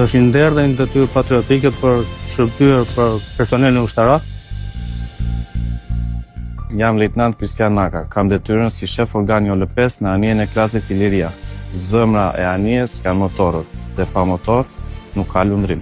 është një nder dhe një detyrë patriotike për shërbyer për personelin ushtarak. Jam lejtnant Kristian Naka, kam detyrën si shef organi OL5 në anijen e klasit Iliria. Zëmra e anijes janë motorët, dhe pa motor nuk ka lundrim.